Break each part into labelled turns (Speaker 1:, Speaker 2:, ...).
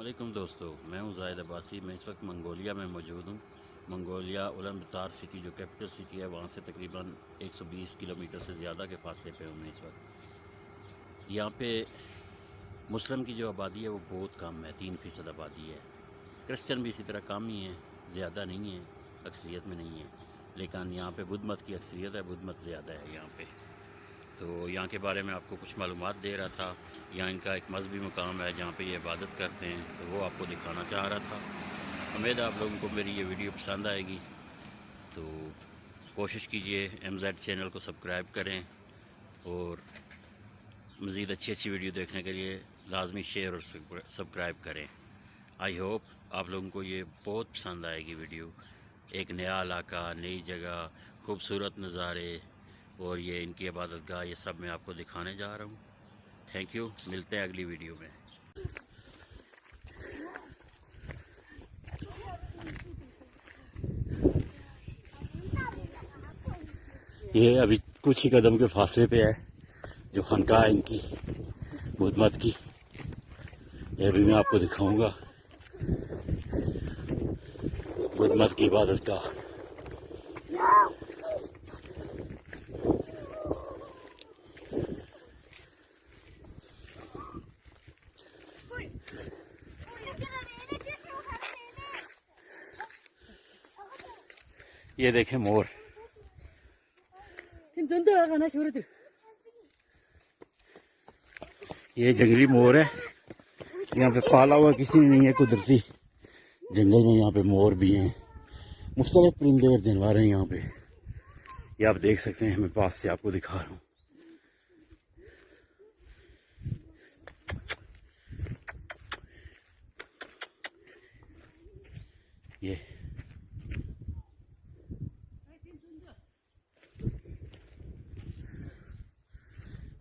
Speaker 1: वालेकुम दोस्तों, मैं हूं ज़ाहिद अब्बासी। मैं इस वक्त मंगोलिया में मौजूद हूं। मंगोलिया उलानबातर सिटी जो कैपिटल सिटी है, वहां से तकरीबन 120 किलोमीटर से ज़्यादा के फासले पे हूं मैं इस वक्त। यहाँ पे मुस्लिम की जो आबादी है वो बहुत कम है, 3% आबादी है। क्रिश्चियन भी इसी तरह कम ही है, ज़्यादा नहीं है, अक्सरियत में नहीं है। लेकिन यहाँ पे बुद्ध मत की अक्सरियत है, बुद्ध मत ज़्यादा है यहाँ पे। तो यहाँ के बारे में आपको कुछ मालूमात दे रहा था। यहाँ इनका एक मजहबी मुकाम है जहाँ पे ये इबादत करते हैं, तो वो आपको दिखाना चाह रहा था। उम्मीद है आप लोगों को मेरी ये वीडियो पसंद आएगी। तो कोशिश कीजिए MZ चैनल को सब्सक्राइब करें और मज़ीद अच्छी अच्छी वीडियो देखने के लिए लाजमी शेयर और सब्सक्राइब करें। आई होप आप लोगों को ये बहुत पसंद आएगी वीडियो। एक नया इलाका, नई जगह, खूबसूरत नज़ारे और ये इनकी इबादत गाह, ये सब मैं आपको दिखाने जा रहा हूँ। थैंक यू, मिलते हैं अगली वीडियो में। ये अभी कुछ ही कदम के फासले पे है जो खानका है इनकी बुद्ध मत की। ये भी मैं आपको दिखाऊंगा बुद्ध मत की इबादत का। ये देखें मोर, ये जंगली मोर है। यहाँ पे पाला हुआ किसी ने नहीं है, कुदरती जंगल में यहाँ पे मोर भी हैं, मुख्तलिफ परिंदे और जानवर हैं यहाँ पे। ये आप देख सकते हैं, मैं पास से आपको दिखा रहा हूँ। ये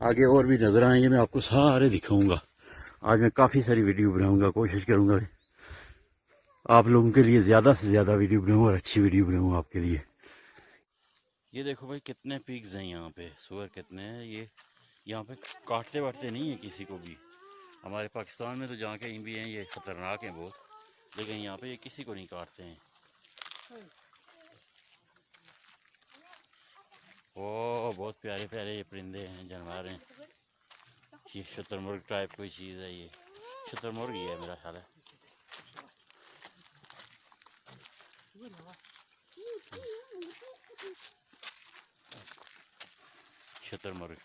Speaker 1: आगे और भी नजर आएंगे, मैं आपको सारे दिखाऊंगा। आज मैं काफ़ी सारी वीडियो बनाऊंगा, कोशिश करूंगा आप लोगों के लिए ज़्यादा से ज़्यादा वीडियो बनाऊँ और अच्छी वीडियो बनाऊँ आपके लिए। ये देखो भाई, कितने पिग्स हैं यहाँ पे, सूअर कितने हैं। ये यहाँ पे काटते वाटते नहीं है किसी को भी। हमारे पाकिस्तान में तो जहाँ कहीं भी हैं ये ख़तरनाक हैं बहुत, लेकिन यहाँ पे ये किसी को नहीं काटते हैं। ओ बहुत प्यारे प्यारे ये परिंदे हैं, जानवर हैं। ये शुतुरमुर्ग टाइप कोई चीज़ है, ये शुतुरमुर्ग ही है मेरा ख्याल है। शुतुरमुर्ग,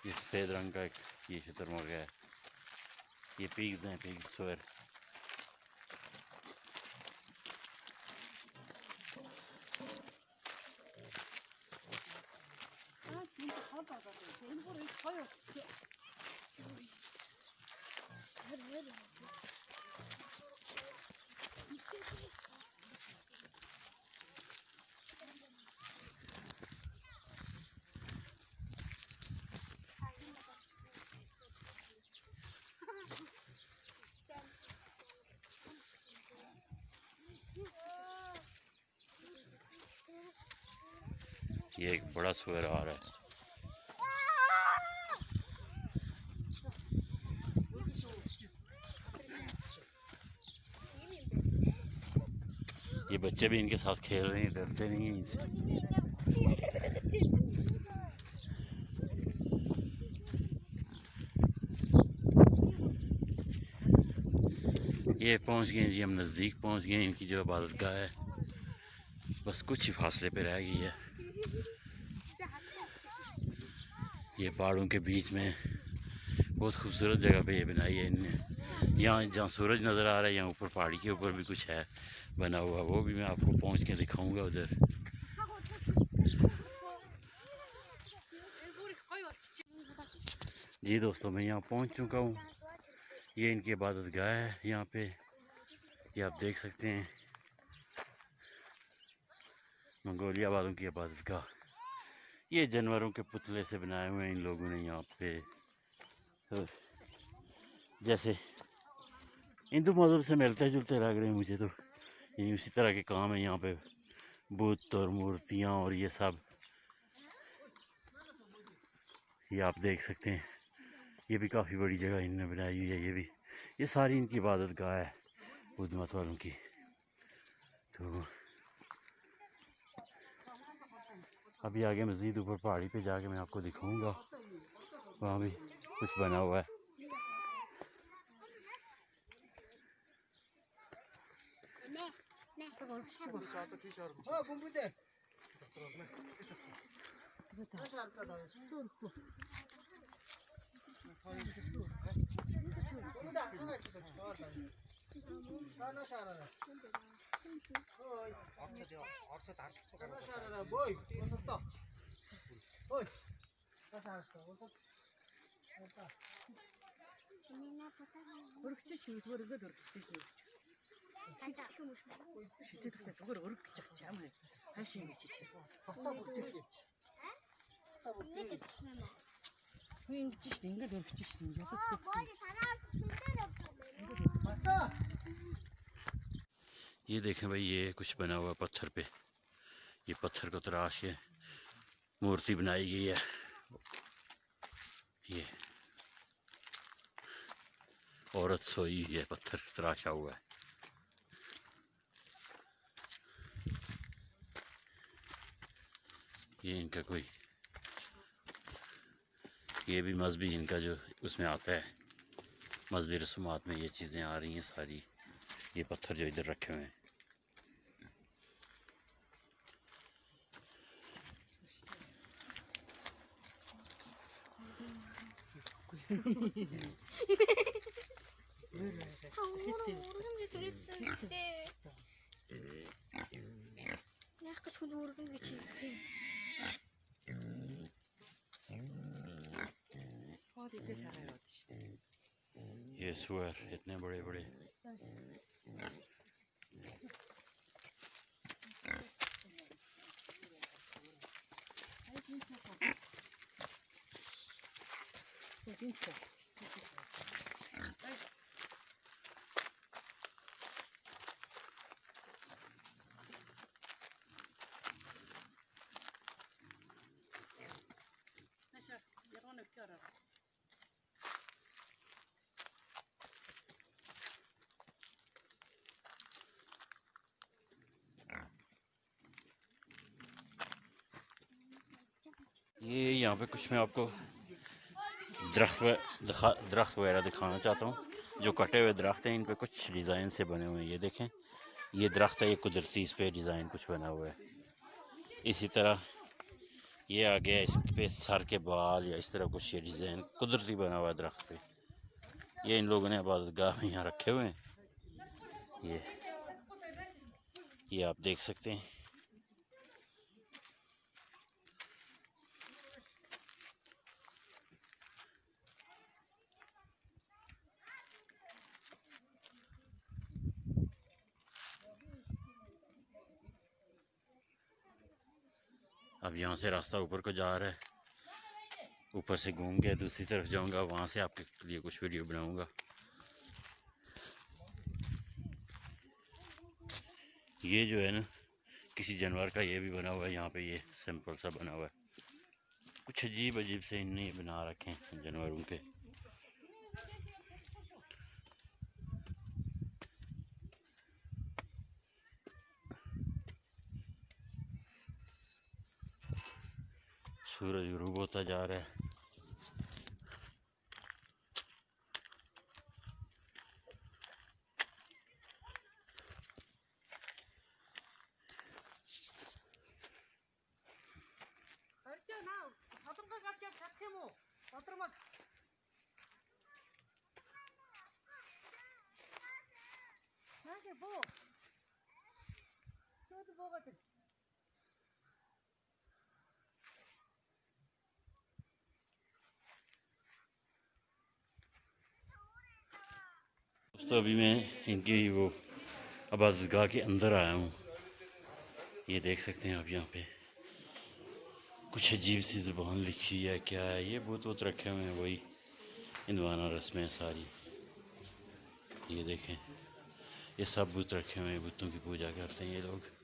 Speaker 1: ये सफ़ेद रंग का ये शुतुरमुर्ग है। ये पिग्स हैं, पिग्स सूअर। ये एक बड़ा सूअर आ रहा है। ये बच्चे भी इनके साथ खेल रहे हैं, डरते नहीं हैं इनसे। ये पहुंच गए जी, हम नज़दीक पहुंच गए। इनकी जो इबादत गाह है बस कुछ ही फासले पे रह गई है। ये पहाड़ों के बीच में बहुत खूबसूरत जगह पे ये बनाई है इनने। यहाँ जहाँ सूरज नज़र आ रहा है, यहाँ ऊपर पहाड़ी के ऊपर भी कुछ है बना हुआ, वो भी मैं आपको पहुँच के दिखाऊंगा उधर। जी दोस्तों, मैं यहाँ पहुँच चुका हूँ। ये इनकी इबादत गाह है यहाँ पे, ये आप देख सकते हैं, मंगोलिया वालों की इबादत गाह। ये जानवरों के पुतले से बनाए हुए हैं इन लोगों ने यहाँ पे। तो जैसे हिंदू मज़हब से मिलते जुलते लग रहे हैं मुझे तो। उसी तरह के काम है यहाँ पे, बुत और मूर्तियाँ और ये सब। ये आप देख सकते हैं, ये भी काफ़ी बड़ी जगह इन्होंने बनाई हुई है। ये सारी इनकी इबादत गाह है बुद्ध मत वालों की। तो अभी आगे मज़ीद ऊपर पहाड़ी पे जाके मैं आपको दिखाऊंगा, वहाँ भी कुछ बना हुआ है। ये देखें भाई, ये कुछ बना हुआ पत्थर पे, ये पत्थर को तराश के मूर्ति बनाई गई है। ये औरत सोई हुई है, पत्थर तराशा हुआ है। ये इनका कोई, ये भी मजहबी इनका जो उसमें आता है, मजहबी रस्मात में ये चीज़ें आ रही हैं सारी। ये पत्थर जो इधर रखे हुए हैं, ये सुअर इतने बड़े बड़े। ये यहाँ पे कुछ मैं आपको दरख्त वगैरह दिखाना चाहता हूँ। जो कटे हुए दरख्त हैं, इन पे कुछ डिज़ाइन से बने हुए हैं। ये देखें, ये दरख्त है, ये कुदरती, इस पे डिज़ाइन कुछ बना हुआ है। इसी तरह ये आ गया, इस पे सर के बाल या इस तरह कुछ ये डिज़ाइन कुदरती बना हुआ है दरख्त पे। ये इन लोगों ने इबादतगाह में यहाँ रखे हुए हैं। ये आप देख सकते हैं। अब यहाँ से रास्ता ऊपर को जा रहा है, ऊपर से घूम के दूसरी तरफ जाऊँगा, वहाँ से आपके लिए कुछ वीडियो बनाऊँगा। ये जो है ना, किसी जानवर का ये भी बना हुआ है यहाँ पे, ये सिंपल सा बना हुआ है। कुछ अजीब अजीब से इनने बना रखे हैं जानवरों के। सूरज गुरूब होता जा रहा है। दोस्तों, अभी मैं इनकी वो इबादतगाह के अंदर आया हूँ। ये देख सकते हैं आप, यहाँ पे कुछ अजीब सी ज़ुबान लिखी है, क्या है ये, बूत वूत रखे हुए हैं, वही हिंदवाना रस्में सारी। ये देखें, ये सब बुत रखे हुए हैं, बुतों की पूजा करते हैं ये लोग।